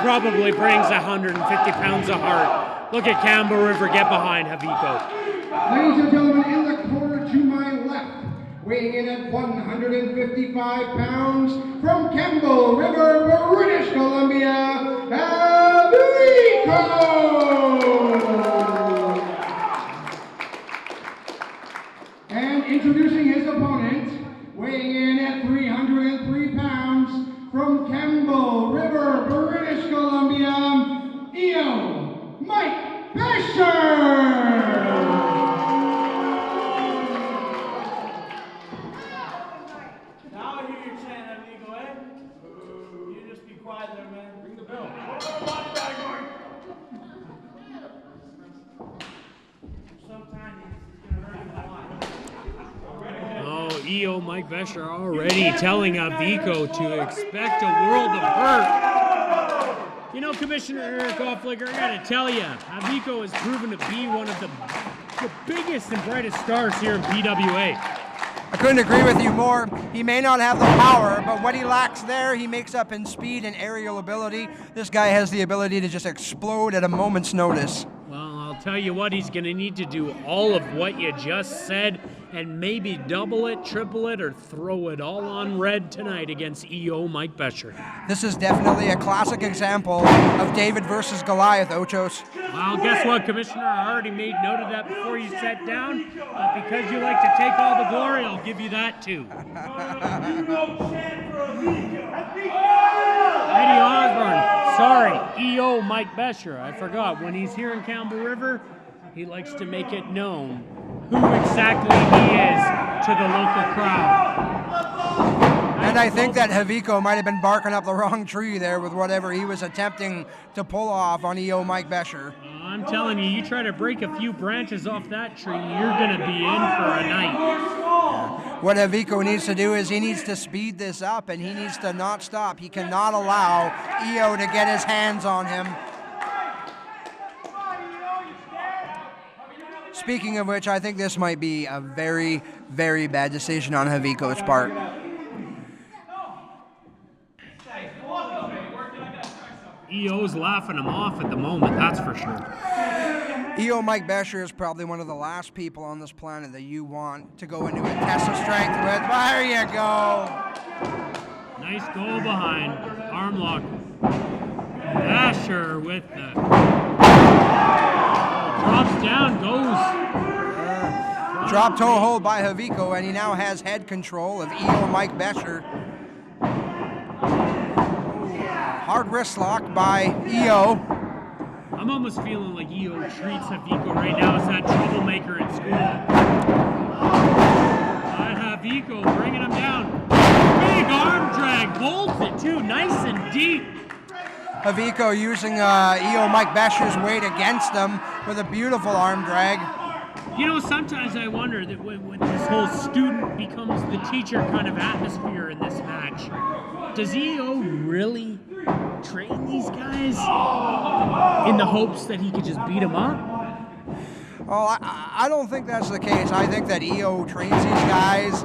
probably brings 150 pounds of heart. Look at Campbell River get behind Haviko. Ladies and gentlemen, in the corner to my left, weighing in at 155 pounds, from Campbell River, British Columbia, Haviko! And introducing his opponent, weighing in at 303 pounds, from Campbell River, British Columbia, EO Mike Becherer! EO Mike Becherer already telling Haviko to expect a world of hurt. You know, Commissioner Eric Offliger, I gotta tell you, Haviko has proven to be one of the biggest and brightest stars here in PWA. I couldn't agree with you more. He may not have the power, but what he lacks there, he makes up in speed and aerial ability. This guy has the ability to just explode at a moment's notice. Well, I'll tell you what, he's going to need to do all of what you just said and maybe double it, triple it, or throw it all on red tonight against EO Mike Becherer. This is definitely a classic example of David versus Goliath, Ochos. Well, guess what, Commissioner? I already made note of that before you sat down. Because you like to take all the glory, I'll give you that too. Eddie Osborne, sorry, EO Mike Becherer. I forgot, when he's here in Campbell River, he likes to make it known who exactly he is to the local crowd. And I think that Haviko might have been barking up the wrong tree there with whatever he was attempting to pull off on EO Mike Becherer. I'm telling you, you try to break a few branches off that tree, you're going to be in for a night. What Haviko needs to do is he needs to speed this up, and he needs to not stop. He cannot allow EO to get his hands on him. Speaking of which, I think this might be a very, very bad decision on Haviko's part. EO's laughing him off at the moment, that's for sure. EO Mike Becherer is probably one of the last people on this planet that you want to go into a test of strength with. There you go. Nice goal behind. Arm lock. Becherer with the... drops down, goes. Drop toe hold by Haviko, and he now has head control of EO Mike Becherer. Hard wrist lock by EO. I'm almost feeling like EO treats Haviko right now as that troublemaker in school. Haviko bringing him down. Big arm drag, bolts it too, nice and deep. Haviko using EO Mike Becherer's weight against him with a beautiful arm drag. You know, sometimes I wonder that when this whole student becomes the teacher kind of atmosphere in this match, does EO really train these guys in the hopes that he could just beat them up? Well, I don't think that's the case. I think that EO trains these guys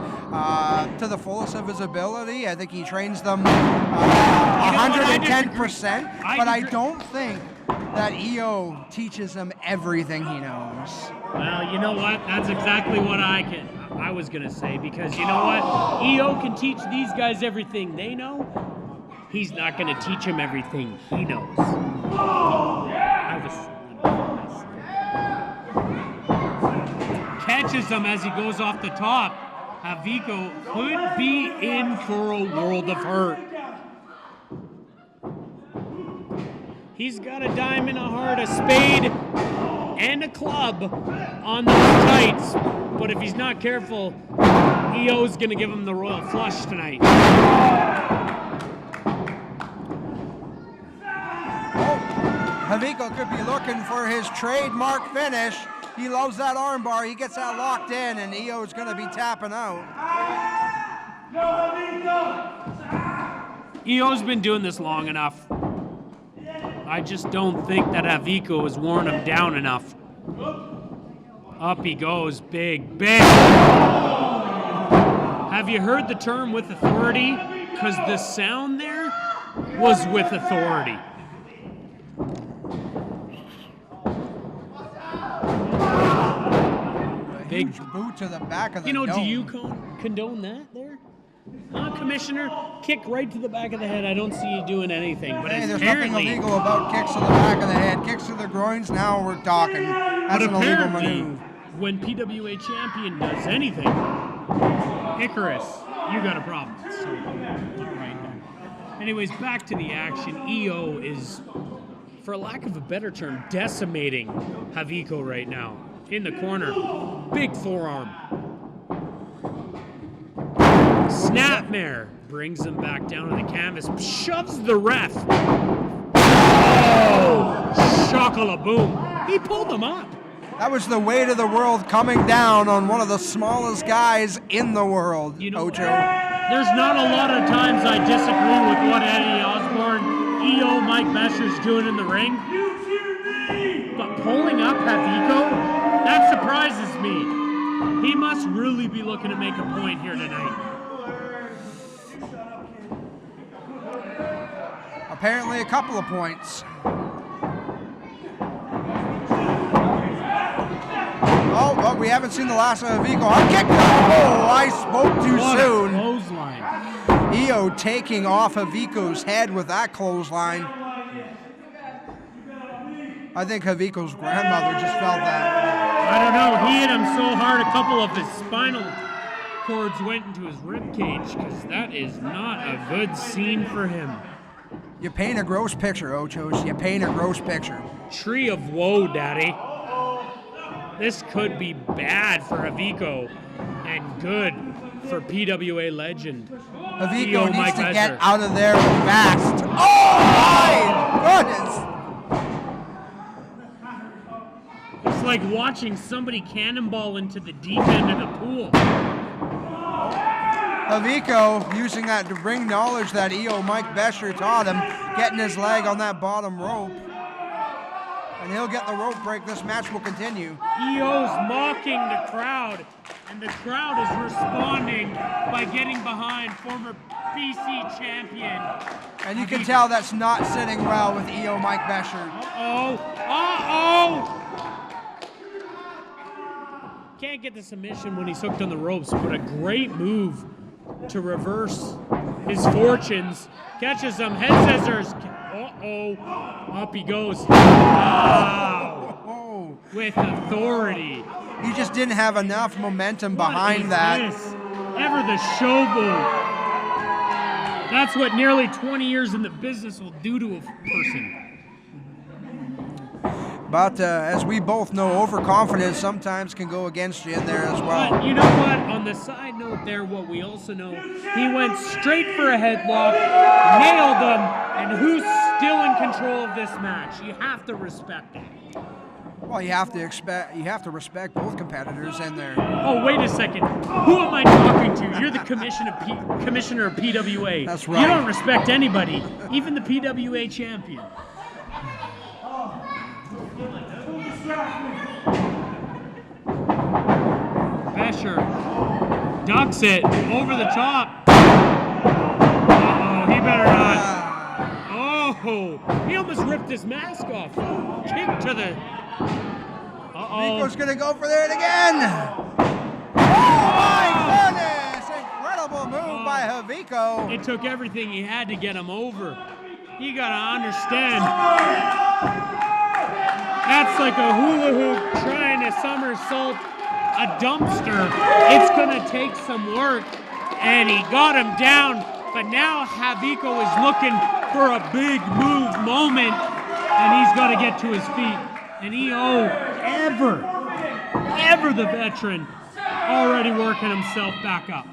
to the fullest of his ability. I think he trains them 110%, but I don't think that EO teaches them everything he knows. Well, you know what? That's exactly what I was going to say, because you know what? EO can teach these guys everything they know. He's not going to teach them everything he knows. Catches him as he goes off the top. Haviko could be in for a world of hurt. He's got a diamond, a heart, a spade, and a club on those tights. But if he's not careful, EO's going to give him the royal flush tonight. Haviko could be looking for his trademark finish. He loves that arm bar. He gets that locked in, and EO's going to be tapping out. EO's been doing this long enough. I just don't think that Haviko has worn him down enough. Up he goes, big. Have you heard the term with authority? Because the sound there was with authority. big boot to the back of the do dome. you condone that there? Commissioner, kick right to the back of the head. I don't see you doing anything, but Hey, there's apparently, nothing illegal about kicks to the back of the head, kicks to the groins. Now we're talking. That's an illegal apparently, maneuver. when PWA champion does anything, Icarus, you got a problem. So, all right then. Anyways, back to the action. EO is, for lack of a better term, decimating Haviko right now. In the corner, big forearm. Snapmare brings him back down to the canvas, shoves the ref. Oh, shakalaboom. He pulled him up. That was the weight of the world coming down on one of the smallest guys in the world, Ocho. There's not a lot of times I disagree with what Eddie Osborne, EO Mike Becher's doing in the ring. But pulling up Haviko, that surprises me. He must really be looking to make a point here tonight. Apparently a couple of points. Oh, well, we haven't seen the last of Haviko. Hard kick! Oh, I spoke too soon. Clothesline. EO taking off Haviko's head with that clothesline. I think Haviko's grandmother just felt that. I don't know. He hit him so hard, a couple of his spinal cords went into his rib cage, because that is not a good scene for him. You paint a gross picture, Ochos. You paint a gross picture. Tree of woe, Daddy. This could be bad for Haviko and good for PWA legend. Haviko needs Mike to Becher. get out of there fast. Oh my goodness! It's like watching somebody cannonball into the deep end of the pool. Haviko using that to bring knowledge that EO Mike Becher taught him, getting his leg on that bottom rope. And he'll get the rope break. This match will continue. EO's mocking the crowd, and the crowd is responding by getting behind former BC champion. And you can tell that's not sitting well with EO Mike Becher. Uh-oh! Can't get the submission when he's hooked on the ropes, but a great move to reverse his fortunes. Catches some head scissors. Uh-oh. Up he goes. Wow. With authority. He just didn't have enough momentum behind that. What is this? Ever the showboat. That's what nearly 20 years in the business will do to a person. But as we both know, overconfidence sometimes can go against you in there as well. But you know what? On the side note there, what we also know, he went straight for a headlock, nailed him, and who's still in control of this match? You have to respect it. Well, you have to respect both competitors in there. Oh, wait a second. Who am I talking to? You're the commissioner of PWA. That's right. You don't respect anybody, even the PWA champion. Becher ducks it over the top. Uh-oh, he better not. Oh, he almost ripped his mask off. Kick to the... Haviko's gonna go for it again. Oh my goodness! Incredible move by Haviko. It took everything he had to get him over. You gotta understand. That's like a hula hoop trying to somersault a dumpster. It's gonna take some work, and he got him down. But now Haviko is looking for a big move moment, and he's got to get to his feet. And EO, ever the veteran, already working himself back up.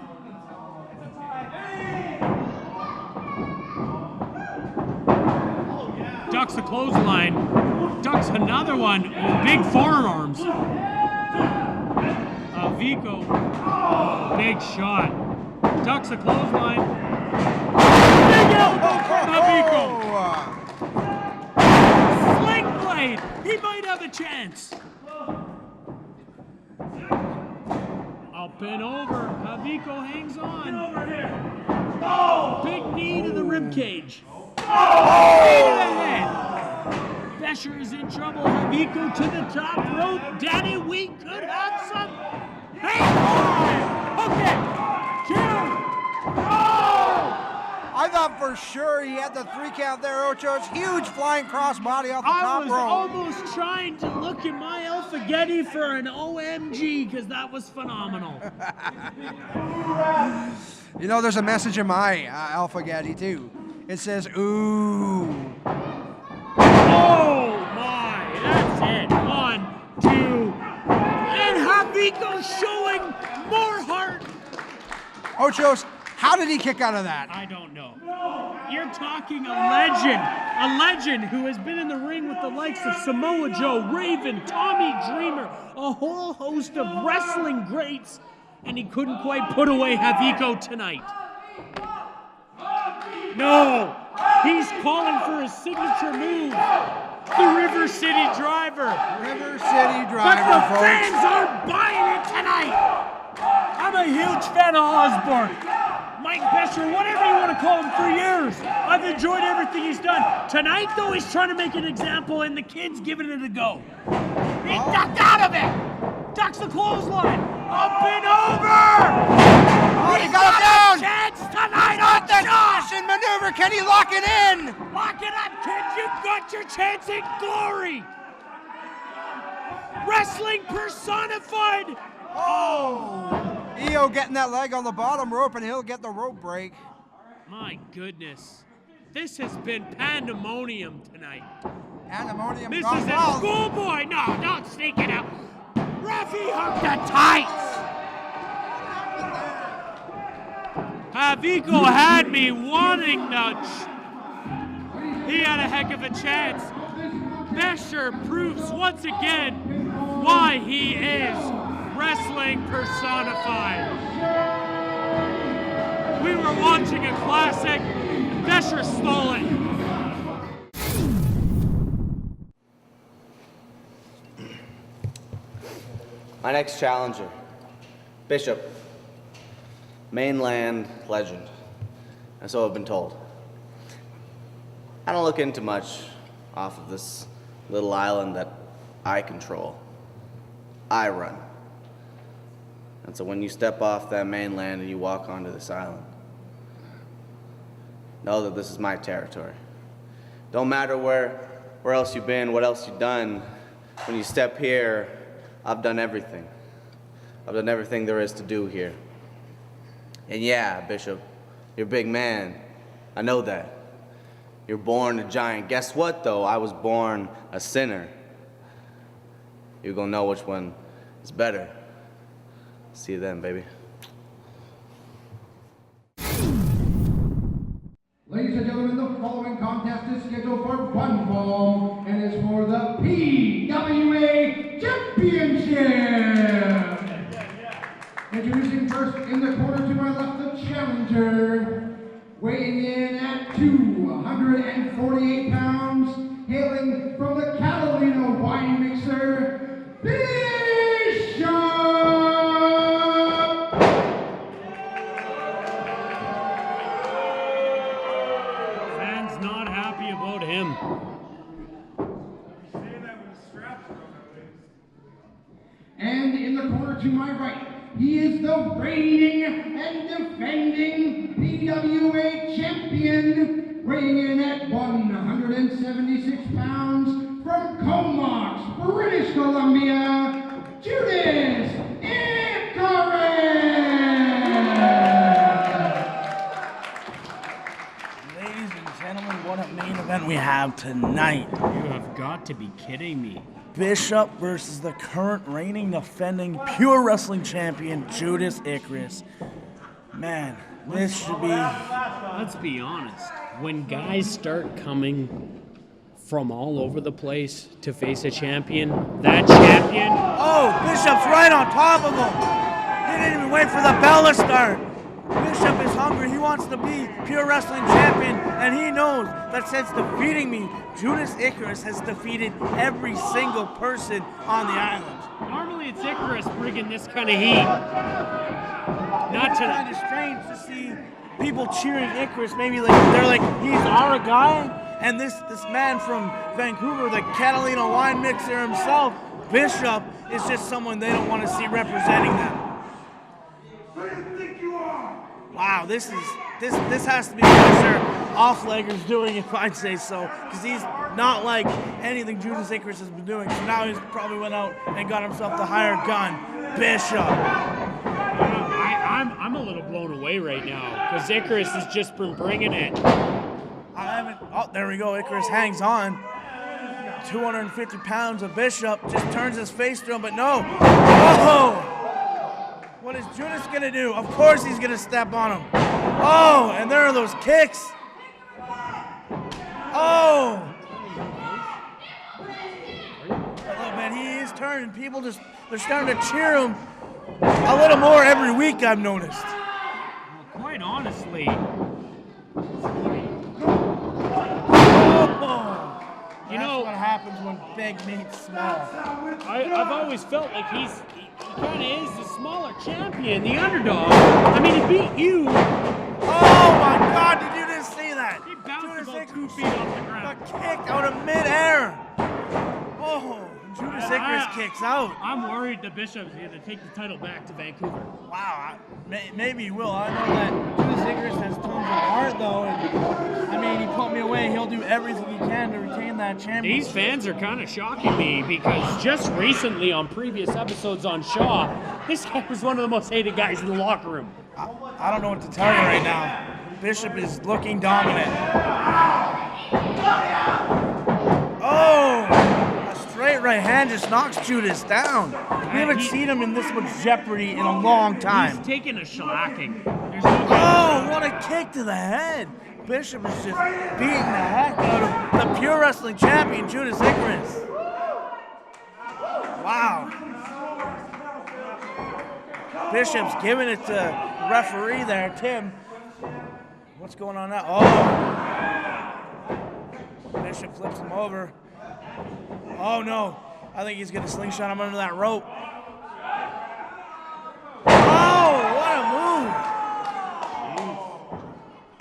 Ducks the clothesline, ducks another one, big forearms. Haviko, big shot. Ducks the clothesline. Big elbow from Haviko. Sling blade. He might have a chance. Up and over. Haviko hangs on. Big knee to the rib cage. Knee to the head. Becher is in trouble. Haviko to the top rope. Daddy, we could have some for sure. He had the 3 count there, Ocho. It's huge flying crossbody off the top rope. I was almost trying to look at my Alphagetti for an OMG because that was phenomenal. You know, there's a message in my Alphagetti too. It says, ooh. Oh my, that's it. 1, 2, and Haviko showing more heart. Ochos, how did he kick out of that? I don't know. You're talking a legend who has been in the ring with the likes of Samoa Joe, Raven, Tommy Dreamer, a whole host of wrestling greats, and he couldn't quite put away Haviko tonight. No, he's calling for his signature move, the River City Driver. River City Driver, but the folks. fans are buying it tonight. I'm a huge fan of Osborne. Mike Becherer, whatever you want to call him, for years. I've enjoyed everything he's done. Tonight, though, he's trying to make an example, and the kid's giving it a go. He ducked out of it. Ducks the clothesline. Up and over. Oh, he got him down. Chance tonight on That shot. finishing maneuver. Can he lock it in? Lock it up, kid. You've got your chance in glory. Wrestling personified. Oh. EO getting that leg on the bottom rope, and he'll get the rope break. My goodness. This has been pandemonium tonight. Pandemonium. This gone is a wild. schoolboy. No, don't sneak it out. Ruffy hooked the tights. Haviko had me wanting nudge. He had a heck of a chance. Becherer proves once again why he is wrestling personified. We were watching a classic. Becherer stole it. My next challenger, Bishop, mainland legend, and so I've been told. I don't look into much off of this little island that I control. I run. And so when you step off that mainland and you walk onto this island, know that this is my territory. Don't matter where else you've been, what else you've done, when you step here, I've done everything. I've done everything there is to do here. And yeah, Bishop, you're a big man. I know that. You're born a giant. Guess what, though? I was born a sinner. You're gonna know which one is better. See you then, baby. Ladies and gentlemen, the following contest is scheduled for one fall and is for the PWA Championship. Introducing first in the corner to my left, the challenger, weighing in at 248 pounds, hailing from the Catalina wine mixer, Bishop! Fans not happy about him. And in the corner to my right, he is the reigning and defending PWA champion, weighing in at 176 pounds, from Comox, British Columbia, Judas Icarus! Ladies and gentlemen, what a main event we have tonight. You have got to be kidding me. Bishop versus the current reigning defending Pure Wrestling champion, Judas Icarus. Man, this should be... Let's be honest. When guys start coming from all over the place to face a champion, that champion... Oh, Bishop's right on top of him. He didn't even wait for the bell to start. Bishop is hungry. He wants to be Pure Wrestling champion, and he knows that since defeating me, Judas Icarus has defeated every single person on the island. Normally it's Icarus bringing this kind of heat. Not It's tonight. kind of strange to see people cheering Icarus. Maybe like they're like, he's our guy, and this man from Vancouver, the Catalina wine mixer himself, Bishop, is just someone they don't want to see representing them. Who do you think you are? Wow, this has to be Becherer off-leggers doing, if I'd say so, because he's not like anything Judas Icarus has been doing. So now he's probably went out and got himself the higher gun, Bishop. I'm a little blown away right now because Icarus has just been bringing it. Oh, there we go. Icarus hangs on. 250 pounds of Bishop just turns his face to him, but no. Oh! What is Judas gonna do? Of course he's gonna step on him. Oh, and there are those kicks. Oh! Oh man, he is turning. People they're starting to cheer him a little more every week, I've noticed. Well, quite honestly, You know what happens when big meets small. I've always felt like he kind of is the smaller champion, the underdog. I mean, he beat you. Oh my God! Did you just see that? He bounced Judas about 2 Icarus feet off the ground. got kicked out of midair. Oh, Judas Icarus kicks out. I'm worried the Bishop's going to take the title back to Vancouver. Wow, maybe he will. I know that Judas Icarus has tons of heart, though. And, I mean, he put me away. He'll do everything he can to retain that championship. These fans are kind of shocking me because just recently on previous episodes on Shaw, this guy was one of the most hated guys in the locker room. I don't know what to tell you right now. Bishop is looking dominant. Oh! A straight right hand just knocks Judas down. We haven't seen him in this much jeopardy in a long time. He's taking a shellacking. Oh, what a kick to the head. Bishop is just beating the heck out of the Pure Wrestling champion, Judas Icarus. Wow. Bishop's giving it to referee there, Tim. What's going on now? Oh. Bishop flips him over. Oh, no. I think he's going to slingshot him under that rope. Oh, what a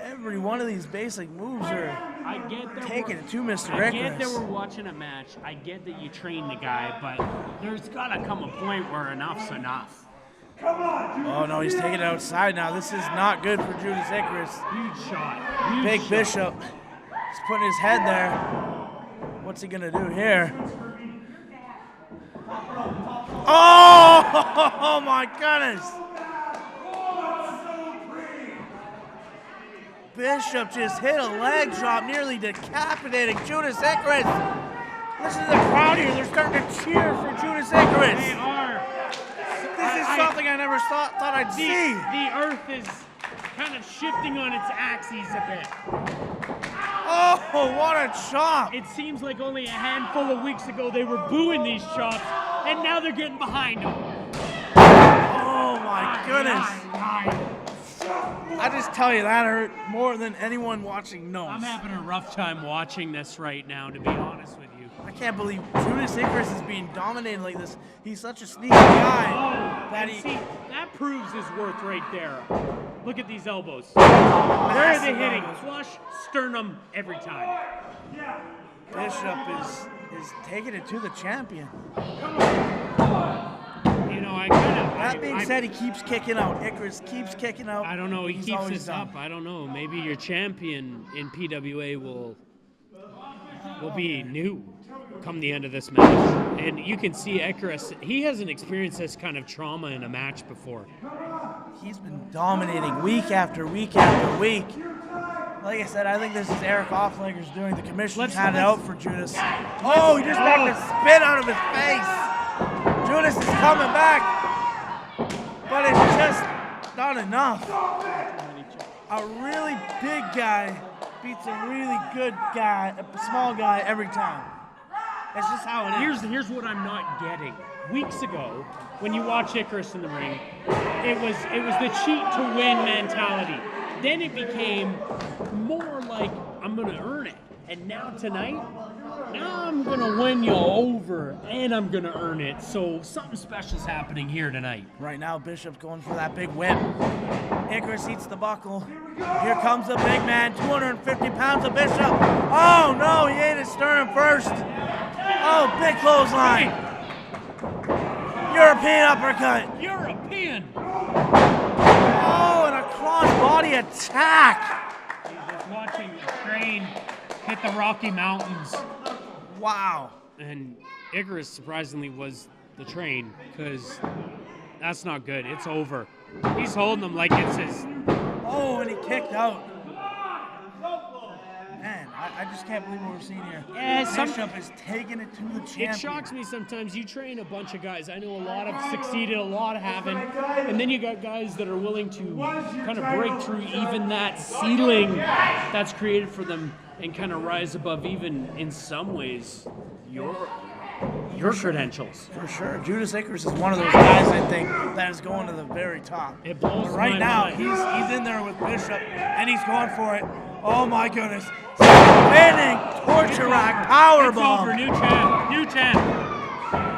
move. Every one of these basic moves are taking it to Mr. Icarus. I get that we're watching a match. I get that you train the guy, but there's got to come a point where enough's enough. Oh, no, he's taking it outside now. This is not good for Judas Icarus. Huge shot. Big Bishop. He's putting his head there. What's he going to do here? Oh, my goodness. Bishop just hit a leg drop, nearly decapitating Judas Icarus. Listen to the crowd here. They're starting to cheer for Judas Icarus. They are. This is something I never thought I'd see. The earth is kind of shifting on its axes a bit. Oh, what a chop. It seems like only a handful of weeks ago they were booing these chops, and now they're getting behind them. Oh, my goodness. I just tell you, that hurt more than anyone watching knows. I'm having a rough time watching this right now, to be honest with you. I can't believe Judas Icarus is being dominated like this. He's such a sneaky guy. That proves his worth right there. Look at these elbows. Where are they hitting? Flush, sternum, every time. Bishop is taking it to the champion. You know, That being said, he keeps kicking out. Icarus keeps kicking out. I don't know. He He's keeps always this done. up. I don't know. Maybe your champion in PWA will be new come the end of this match. And you can see Icarus, he hasn't experienced this kind of trauma in a match before. He's been dominating week after week after week. Like I said, I think this is Eric Offleger's doing. The commissioner's had it out for Judas. Oh, he just knocked the spit out of his face. Judas is coming back, but it's just not enough. A really big guy beats a really good guy, a small guy every time. That's just how it is. Here's what I'm not getting. Weeks ago, when you watch Icarus in the ring, it was the cheat to win mentality. Then it became more like I'm gonna earn it. And now tonight, I'm gonna win you over, and I'm gonna earn it. So something special's happening here tonight. Right now, Bishop's going for that big whip. Icarus eats the buckle. Here comes the big man, 250 pounds of Bishop. Oh no, he ate his sternum first. Oh, big clothesline. European uppercut. European. Oh, and a crossbody body attack. He's just watching the train hit the Rocky Mountains. Wow. And Icarus, surprisingly, was the train, because that's not good. It's over. He's holding him like it's his... Oh, and he kicked out. Man, I just can't believe what we're seeing here. Yeah, Bishop is taking it to the champion. It shocks me sometimes. You train a bunch of guys. I know a lot have succeeded, a lot haven't. And then you got guys that are willing to kind of break through even that ceiling that's created for them and kind of rise above, even in some ways, your credentials. For sure. Judas Icarus is one of those guys, I think, that is going to the very top. It blows But right my now, mind. he's in there with Bishop, and he's going for it. Oh, my goodness. Spinning torture rack It's powerbomb. over. New 10. New 10.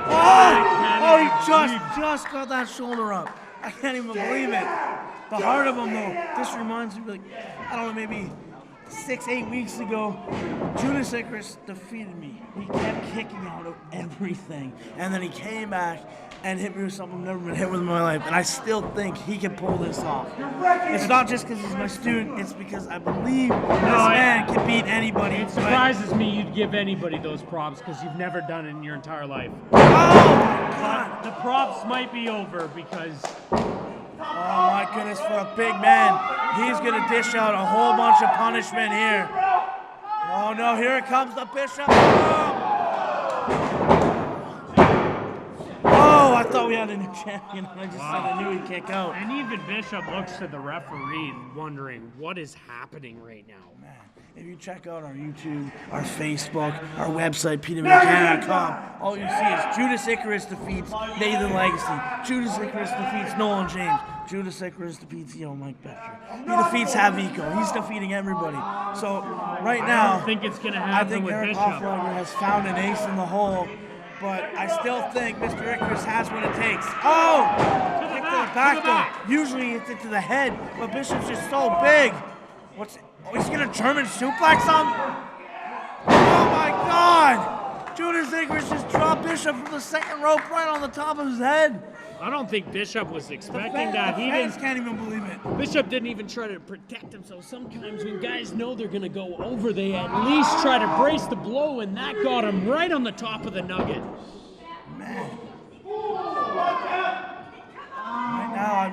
Oh, he just got that shoulder up. I can't even believe it. The heart of him, though. This reminds me, like, I don't know, maybe 6-8 weeks ago, Judas Icarus defeated me. He kept kicking out of everything. And then he came back and hit me with something I've never been hit with in my life. And I still think he can pull this off. It's not just because he's my student, it's because I believe this man can beat anybody. It surprises me you'd give anybody those props because you've never done it in your entire life. Oh, my God. The props might be over because... Oh my goodness, for a big man. He's going to dish out a whole bunch of punishment here. Oh no, here comes the Bishop. Oh, I thought we had a new champion. I just said I knew he'd kick out. And even Bishop looks to the referee wondering what is happening right now. Man, if you check out our YouTube, our Facebook, our website, PWA.com, all you see is Judas Icarus defeats Nathan Legacy. Judas Icarus defeats Nolan James. Judas Icarus defeats Mike Becherer. He defeats Havico. He's defeating everybody. So right now, I don't think it's going to I happen think with Eric Bishop. Hofflager has found an ace in the hole, but I still think Mr. Icarus has what it takes. Oh! Kick to the back, though. Usually it's into the head, but Bishop's just so big. Oh, he's gonna German suplex him? Oh my God! Judas Icarus just dropped Bishop from the second rope right on the top of his head. I don't think Bishop was expecting The that. fans can't even believe it. Bishop didn't even try to protect himself. Sometimes when guys know they're going to go over, they at least try to brace the blow, and that got him right on the top of the nugget. Man. Right now,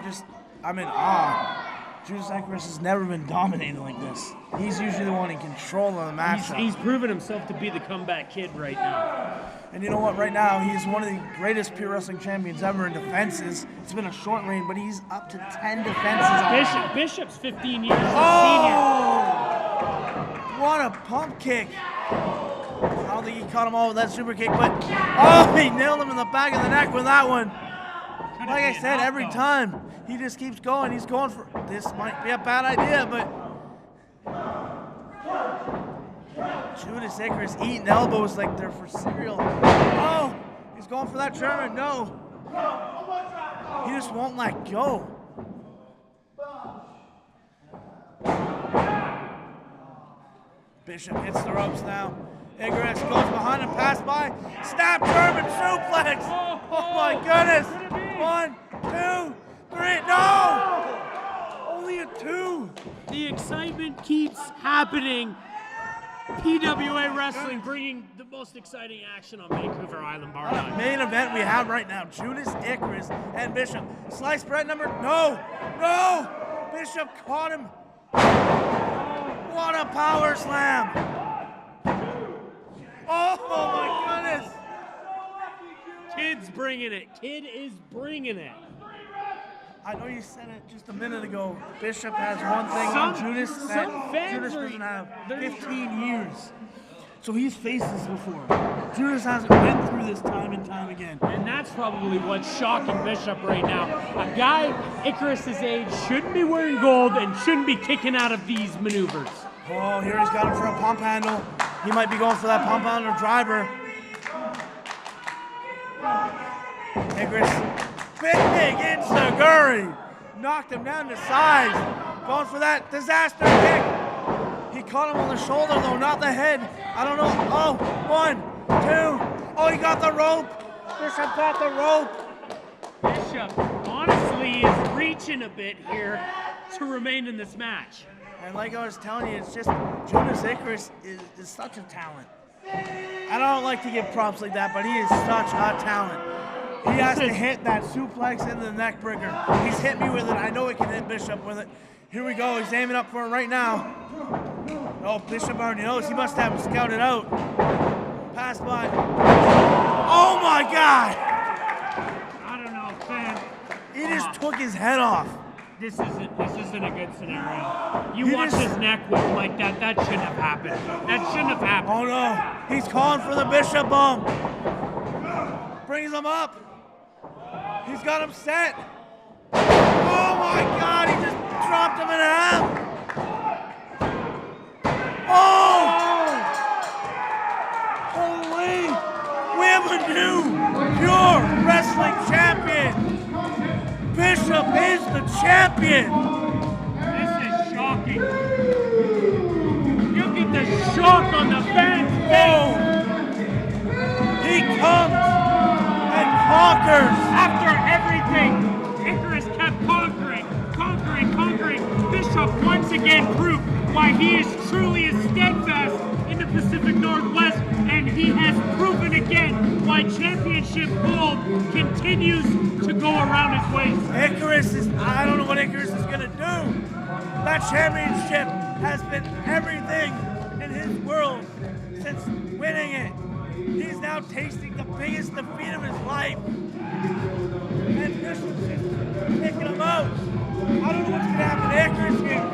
I'm in awe. Judas Icarus has never been dominated like this. He's usually the one in control of the match. He's proven himself to be the comeback kid right now. And you know what? Right now, he's one of the greatest pure wrestling champions ever in defenses. It's been a short reign, but he's up to 10 defenses. Bishop's 15 years as a Oh! What a pump kick. I don't think he caught him all with that super kick, but he nailed him in the back of the neck with that one. Like I said, every time he just keeps going. He's going for this. Might be a bad idea, but Judas Icarus eating elbows like they're for cereal. Oh, he's going for that German. No, he just won't let go. Bishop hits the ropes now. Icarus goes behind him, pass by, snap German suplex. Oh my goodness! 1, 2, 3. No! Only a 2. The excitement keeps happening. PWA Wrestling bringing the most exciting action on Vancouver Island Bar Night. Main event we have right now: Judas Icarus and Bishop. Sliced bread number. No! No! Bishop caught him. What a power slam! Oh my goodness! Kid's bringing it. Kid is bringing it. I know you said it just a minute ago. Bishop has one thing on Judas that Judas doesn't have. 15 years. So he's faced this before. Judas hasn't been through this time and time again. And that's probably what's shocking Bishop right now. A guy Icarus's age shouldn't be wearing gold and shouldn't be kicking out of these maneuvers. Oh, here he's got him for a pump handle. He might be going for that pump handle driver. Icarus, big enziguri. Knocked him down to size. Going for that disaster kick. He caught him on the shoulder though, not the head. I don't know. Oh, 1, 2. Oh, he got the rope. Bishop got the rope. Bishop honestly is reaching a bit here. to remain in this match. And like I was telling you, it's just Jonas Icarus is such a talent. I don't like to give props like that, but he is such a talent. He has to hit that suplex into the neck breaker. He's hit me with it. I know he can hit Bishop with it. Here we go. He's aiming up for it right now. Oh, Bishop already knows. He must have him scouted out. Pass by. Oh my God! I don't know, fam. He just took his head off. This isn't a good scenario. You watch his neck whip like that. That shouldn't have happened. That shouldn't have happened. Oh no! He's calling for the Bishop bomb. Brings him up. He's got him set. Oh my God! He just dropped him in half. Oh! Holy! We have a new Pure Wrestling champion. Bishop is the champion. This is shocking. Look at the shock on the fans' face. He comes and conquers. After everything, Icarus kept conquering. Bishop once again proved why he is truly as steadfast in the Pacific Northwest, and he has proven again why championship gold continues to go around his waist. I don't know what Icarus is going to do. That championship has been everything in his world since winning it. He's now tasting the biggest defeat of his life. And Bishop's just taking him out. I don't know what's going to happen to Icarus here.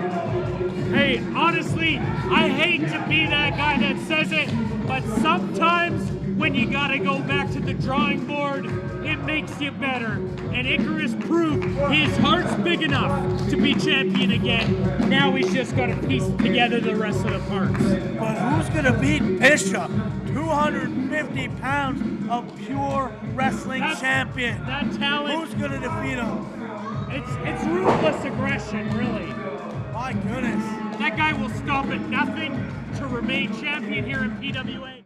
Hey, honestly, I hate to be that guy that says it, but sometimes when you gotta go back to the drawing board, it makes you better. And Icarus proved his heart's big enough to be champion again. Now he's just gotta piece together the rest of the parts. But who's going to beat Bishop? 250 pounds of Pure Wrestling champion. That talent. Who's going to defeat him? It's ruthless aggression, really. My goodness. That guy will stop at nothing to remain champion here in PWA.